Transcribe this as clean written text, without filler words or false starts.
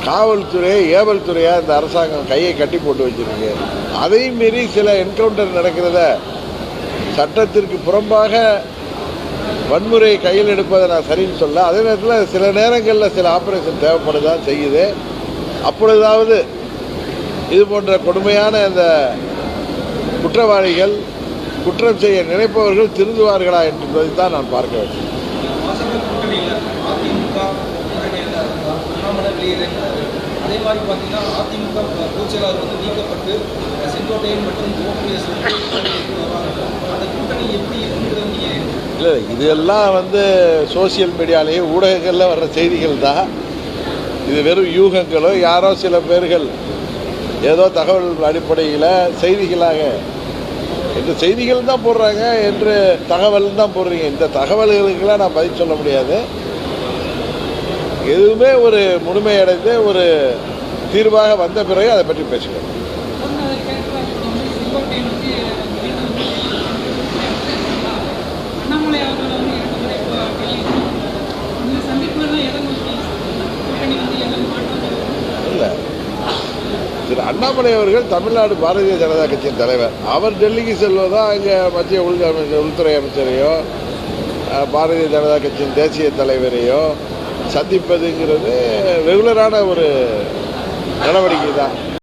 காவல்துறை ஏவல் துறையாக இந்த அரசாங்கம் கையை கட்டி போட்டு வச்சிருக்கு. அதையும் மீறி சில என்கவுண்டர் நடக்கிறத சட்டத்திற்கு புறம்பாக வன்முறை கையில் எடுப்பதை நான் சரின்னு சொல்ல. அதே நேரத்தில் சில நேரங்களில் சில ஆப்ரேஷன் தேவைப்படுதான் செய்யுது. அப்பொழுதாவது இது போன்ற கொடுமையான இந்த குற்றவாளிகள் குற்றம் செய்ய நினைப்பவர்கள் திருந்துவார்களா என்பதை தான் நான் பார்க்க வேண்டும். அதே மாதிரி பார்த்தீங்கன்னா அதிமுக பொதுச்செயலாளர் வந்து நீக்கப்பட்டு செங்கோட்டையன் மற்றும் அந்த கூட்டணி எப்படி இருக்குங்கிறது இல்லை, இதெல்லாம் வந்து சோசியல் மீடியாலேயே ஊடகங்களில் வர்ற செய்திகள் தான். இது வெறும் யூகங்களோ யாரோ சில பேர்கள் ஏதோ தகவல் அடிப்படையில் செய்திகளாக இந்த செய்திகள் தான் போடுறாங்க என்று தகவல் தான் போடுறீங்க. இந்த தகவல்களுக்கெல்லாம் நான் பதில் சொல்ல முடியாது. எதுவுமே ஒரு முழுமையடைந்து ஒரு தீர்வாக வந்த பிறகு அதை பற்றி பேசுகிறேன். இல்லை, திரு அண்ணாமலை அவர்கள் தமிழ்நாடு பாரதிய ஜனதா கட்சியின் தலைவர். அவர் டெல்லிக்கு செல்வதா இங்கே மத்திய உள்துறை அமைச்சரையோ பாரதிய ஜனதா கட்சியின் தேசிய தலைவரையோ சந்திப்பதுங்கிறது ரெகுலரான ஒரு நடவடிக்கை தான்.